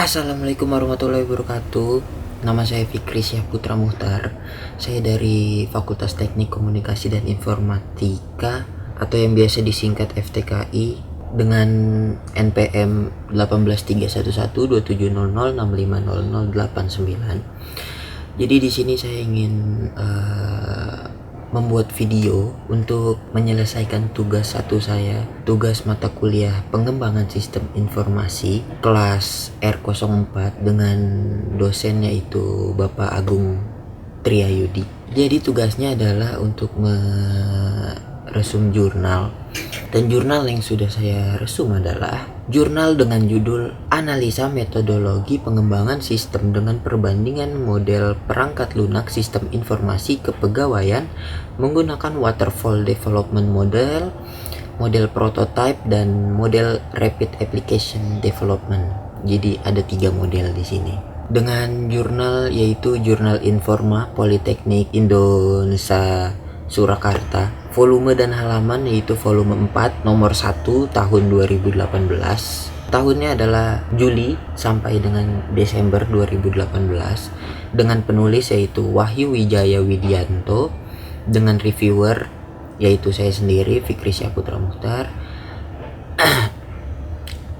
Assalamualaikum warahmatullahi wabarakatuh. Nama saya Fikri Syah Putra Muhtar. Saya dari Fakultas Teknik Komunikasi dan Informatika atau yang biasa disingkat FTKI dengan NPM 183112700650089. Jadi di sini saya ingin membuat video untuk menyelesaikan tugas tugas mata kuliah pengembangan sistem informasi kelas R04 dengan dosen yaitu Bapak Agung Triayudi. Jadi tugasnya adalah untuk meresum jurnal, dan jurnal yang sudah saya resum adalah jurnal dengan judul Analisa Metodologi Pengembangan Sistem dengan Perbandingan Model Perangkat Lunak Sistem Informasi Kepegawaian menggunakan Waterfall Development Model, model Prototype, dan model Rapid Application Development. Jadi ada 3 model di sini. Dengan jurnal yaitu Jurnal Informa Politeknik Indonesia Surakarta. Volume dan halaman yaitu volume 4 nomor 1 tahun 2018. Tahunnya adalah Juli sampai dengan Desember 2018. Dengan penulis yaitu Wahyu Wijaya Widianto. Dengan reviewer yaitu saya sendiri, Fikri Syah Putra Muhtar.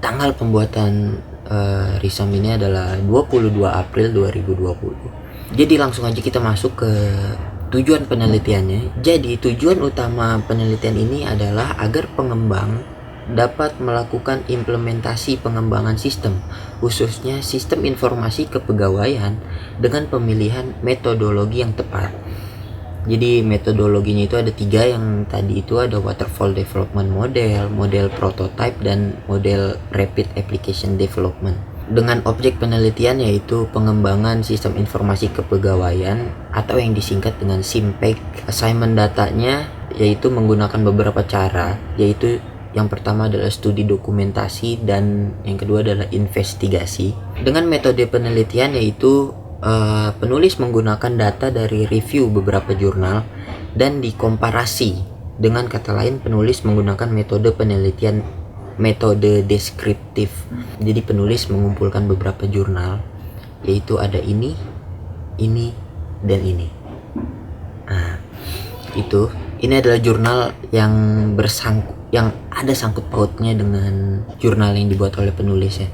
Tanggal pembuatan risam ini adalah 22 April 2020. Jadi langsung aja kita masuk ke tujuan penelitiannya. Jadi tujuan utama penelitian ini adalah agar pengembang dapat melakukan implementasi pengembangan sistem, khususnya sistem informasi kepegawaian dengan pemilihan metodologi yang tepat. Jadi metodologinya itu ada 3, yang tadi itu ada Waterfall Development Model, model Prototype, dan model Rapid Application Development. Dengan objek penelitian yaitu pengembangan sistem informasi kepegawaian atau yang disingkat dengan SIMPEG. Assignment datanya yaitu menggunakan beberapa cara, yaitu yang pertama adalah studi dokumentasi dan yang kedua adalah investigasi. Dengan metode penelitian yaitu penulis menggunakan data dari review beberapa jurnal dan dikomparasi. Dengan kata lain, penulis menggunakan metode penelitian metode deskriptif. Jadi penulis mengumpulkan beberapa jurnal, yaitu ada ini, dan ini. Nah, ini adalah jurnal yang ada sangkut pautnya dengan jurnal yang dibuat oleh penulis ya,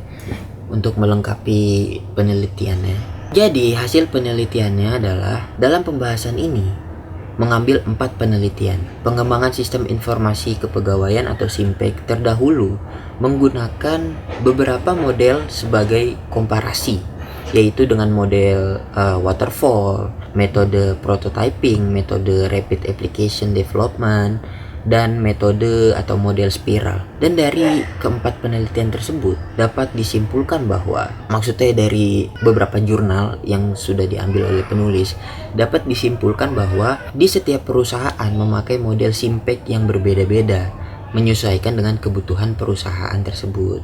untuk melengkapi penelitiannya. Jadi hasil penelitiannya adalah dalam pembahasan ini mengambil 4 penelitian. Pengembangan sistem informasi kepegawaian atau SIMPEG terdahulu menggunakan beberapa model sebagai komparasi, yaitu dengan model waterfall, metode prototyping, metode rapid application development, dan metode atau model spiral. Dan dari keempat penelitian tersebut dapat disimpulkan bahwa, maksudnya dari beberapa jurnal yang sudah diambil oleh penulis, dapat disimpulkan bahwa di setiap perusahaan memakai model SIMPEG yang berbeda-beda, menyesuaikan dengan kebutuhan perusahaan tersebut.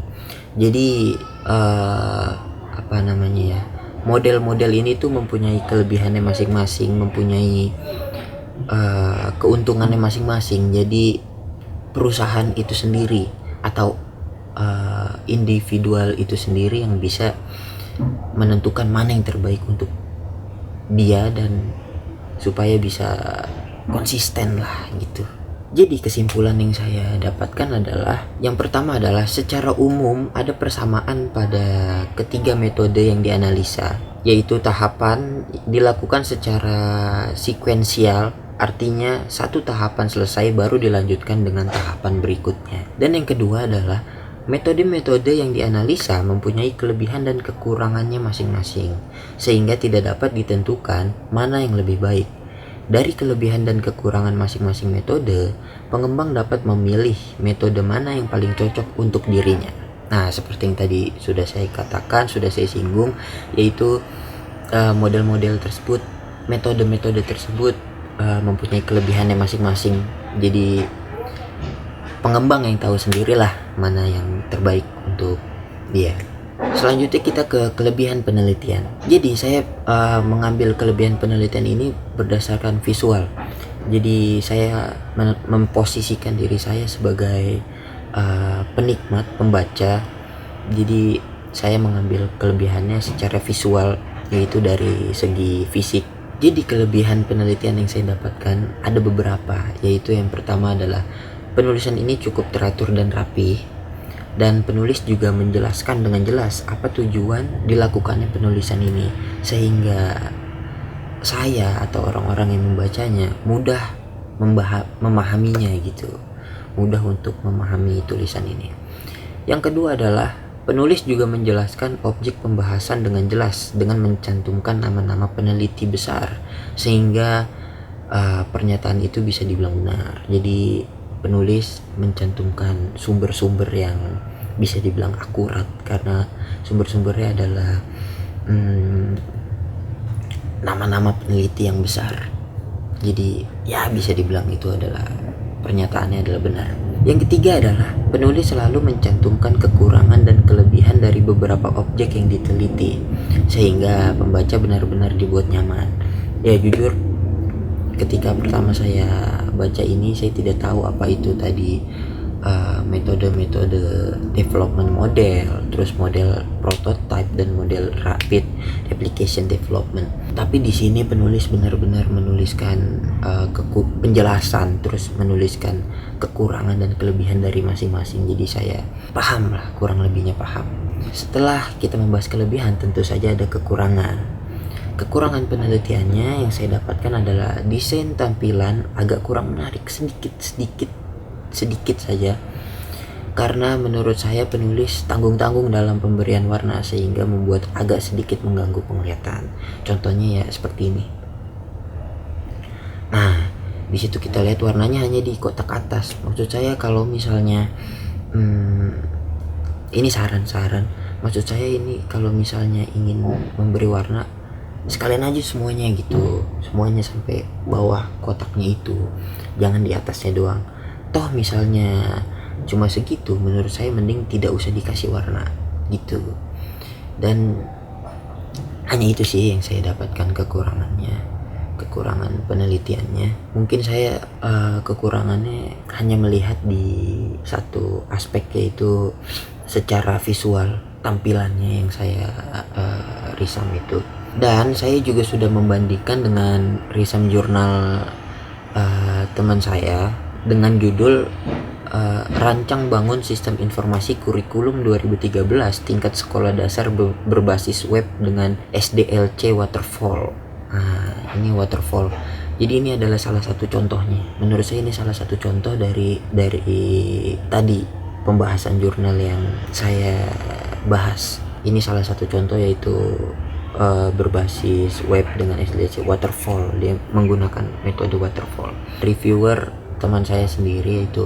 Jadi model-model ini tuh mempunyai kelebihannya masing-masing, mempunyai keuntungannya masing-masing. Jadi perusahaan itu sendiri atau individual itu sendiri yang bisa menentukan mana yang terbaik untuk dia dan supaya bisa konsisten lah gitu. Jadi kesimpulan yang saya dapatkan adalah, yang pertama adalah secara umum ada persamaan pada ketiga metode yang dianalisa, yaitu tahapan dilakukan secara sekuensial, artinya satu tahapan selesai baru dilanjutkan dengan tahapan berikutnya. Dan yang kedua adalah metode-metode yang dianalisa mempunyai kelebihan dan kekurangannya masing-masing, sehingga tidak dapat ditentukan mana yang lebih baik. Dari kelebihan dan kekurangan masing-masing metode, pengembang dapat memilih metode mana yang paling cocok untuk dirinya. Nah, seperti yang tadi sudah saya katakan, sudah saya singgung, yaitu model-model tersebut, metode-metode tersebut mempunyai kelebihannya masing-masing. Jadi pengembang yang tahu sendirilah mana yang terbaik untuk dia. Selanjutnya kita ke kelebihan penelitian. Jadi saya mengambil kelebihan penelitian ini berdasarkan visual. Jadi saya memposisikan diri saya sebagai penikmat, pembaca. Jadi saya mengambil kelebihannya secara visual, yaitu dari segi fisik. Jadi kelebihan penelitian yang saya dapatkan ada beberapa, yaitu yang pertama adalah penulisan ini cukup teratur dan rapi, dan penulis juga menjelaskan dengan jelas apa tujuan dilakukannya penulisan ini, sehingga saya atau orang-orang yang membacanya mudah memahaminya gitu, mudah untuk memahami tulisan ini. Yang kedua adalah penulis juga menjelaskan objek pembahasan dengan jelas dengan mencantumkan nama-nama peneliti besar, sehingga pernyataan itu bisa dibilang benar. Jadi penulis mencantumkan sumber-sumber yang bisa dibilang akurat, karena sumber-sumbernya adalah nama-nama peneliti yang besar. Jadi ya bisa dibilang itu adalah pernyataannya adalah benar. Yang ketiga adalah penulis selalu mencantumkan kekurangan dan kelebihan dari beberapa objek yang diteliti, sehingga pembaca benar-benar dibuat nyaman. Ya jujur, ketika pertama saya baca ini saya tidak tahu apa itu tadi metode-metode development model, terus model prototype dan model rapid application development. Tapi di sini penulis benar-benar menuliskan penjelasan, terus menuliskan kekurangan dan kelebihan dari masing-masing. Jadi saya paham lah, kurang lebihnya paham. Setelah kita membahas kelebihan, tentu saja ada kekurangan. Kekurangan penelitiannya yang saya dapatkan adalah desain tampilan agak kurang menarik, sedikit saja, karena menurut saya penulis tanggung-tanggung dalam pemberian warna, sehingga membuat agak sedikit mengganggu penglihatan. Contohnya ya seperti ini. Nah, di situ kita lihat warnanya hanya di kotak atas. Maksud saya kalau misalnya ini saran. Maksud saya ini kalau misalnya ingin memberi warna, sekalian aja semuanya gitu, semuanya sampai bawah kotaknya itu, jangan di atasnya doang. Toh misalnya cuma segitu, menurut saya mending tidak usah dikasih warna gitu. Dan hanya itu sih yang saya dapatkan kekurangan penelitiannya. Mungkin saya kekurangannya hanya melihat di satu aspek, yaitu secara visual tampilannya yang saya risam itu. Dan saya juga sudah membandingkan dengan risam jurnal teman saya dengan judul Rancang Bangun Sistem Informasi Kurikulum 2013 Tingkat Sekolah Dasar Berbasis Web dengan SDLC Waterfall. Nah, ini waterfall. Jadi ini adalah salah satu contohnya. Menurut saya ini salah satu contoh dari tadi pembahasan jurnal yang saya bahas. Ini salah satu contoh, yaitu berbasis web dengan SDLC Waterfall. Dia menggunakan metode waterfall. Reviewer teman saya sendiri, yaitu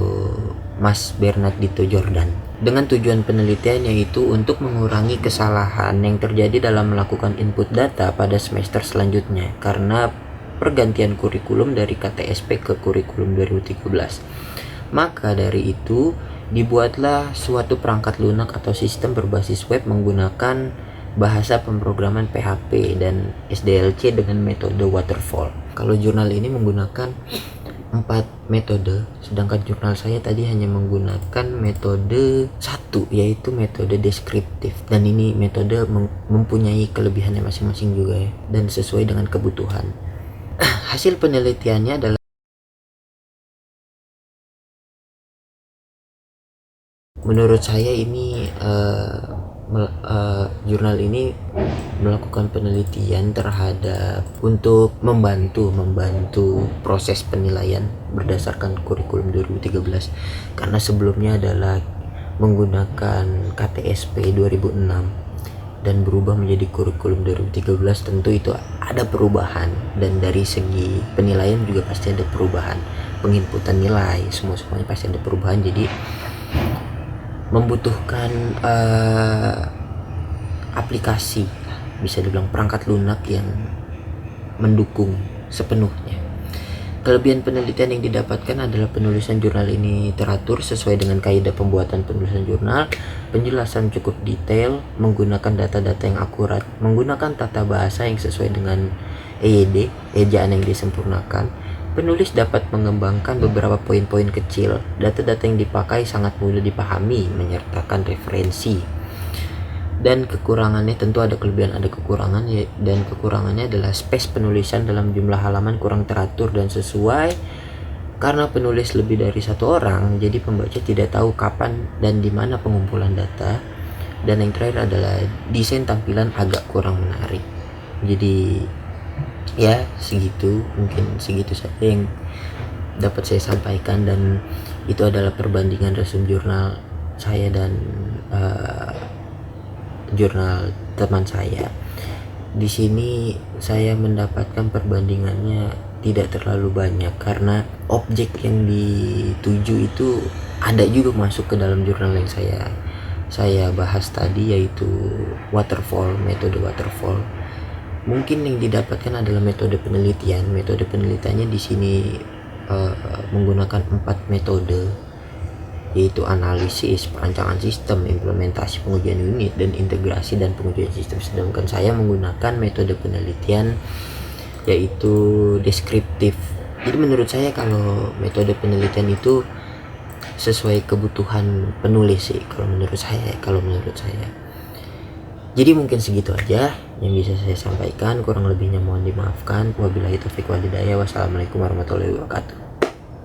Mas Bernardito Jordan, dengan tujuan penelitian yaitu untuk mengurangi kesalahan yang terjadi dalam melakukan input data pada semester selanjutnya karena pergantian kurikulum dari KTSP ke kurikulum 2013. Maka dari itu dibuatlah suatu perangkat lunak atau sistem berbasis web menggunakan bahasa pemrograman PHP dan SDLC dengan metode waterfall. Kalau jurnal ini menggunakan 4 metode, sedangkan jurnal saya tadi hanya menggunakan metode 1, yaitu metode deskriptif. Dan ini metode mempunyai kelebihannya masing-masing juga ya, dan sesuai dengan kebutuhan. Hasil penelitiannya adalah, menurut saya ini jurnal ini melakukan penelitian terhadap untuk membantu proses penilaian berdasarkan kurikulum 2013, karena sebelumnya adalah menggunakan KTSP 2006 dan berubah menjadi kurikulum 2013. Tentu itu ada perubahan, dan dari segi penilaian juga pasti ada perubahan, penginputan nilai semuanya pasti ada perubahan. Jadi membutuhkan aplikasi, bisa dibilang perangkat lunak yang mendukung sepenuhnya. Kelebihan penelitian yang didapatkan adalah penulisan jurnal ini teratur sesuai dengan kaidah pembuatan penulisan jurnal, penjelasan cukup detail, menggunakan data-data yang akurat, menggunakan tata bahasa yang sesuai dengan EYD, ejaan yang disempurnakan. Penulis dapat mengembangkan beberapa poin-poin kecil. Data-data yang dipakai sangat mudah dipahami, menyertakan referensi. dan kekurangannya tentu ada kelebihan ada kekurangan ya, dan kekurangannya adalah space penulisan dalam jumlah halaman kurang teratur dan sesuai. Karena penulis lebih dari satu orang, jadi pembaca tidak tahu kapan dan di mana pengumpulan data. Dan yang terakhir adalah desain tampilan agak kurang menarik. Jadi ya mungkin segitu saja yang dapat saya sampaikan, dan itu adalah perbandingan resume jurnal saya dan jurnal teman saya. Di sini saya mendapatkan perbandingannya tidak terlalu banyak karena objek yang dituju itu ada juga masuk ke dalam jurnal yang saya bahas tadi, yaitu waterfall, metode waterfall. Mungkin yang didapatkan adalah metode penelitian. Metode penelitiannya di sini menggunakan 4 metode, yaitu analisis, perancangan sistem, implementasi, pengujian unit, dan integrasi dan pengujian sistem. Sedangkan saya menggunakan metode penelitian yaitu deskriptif. Jadi menurut saya kalau metode penelitian itu sesuai kebutuhan penulis sih kalau menurut saya. Jadi mungkin segitu aja yang bisa saya sampaikan, kurang lebihnya mohon dimaafkan. Wabillahi taufiq wal hidayah. Wassalamualaikum warahmatullahi wabarakatuh.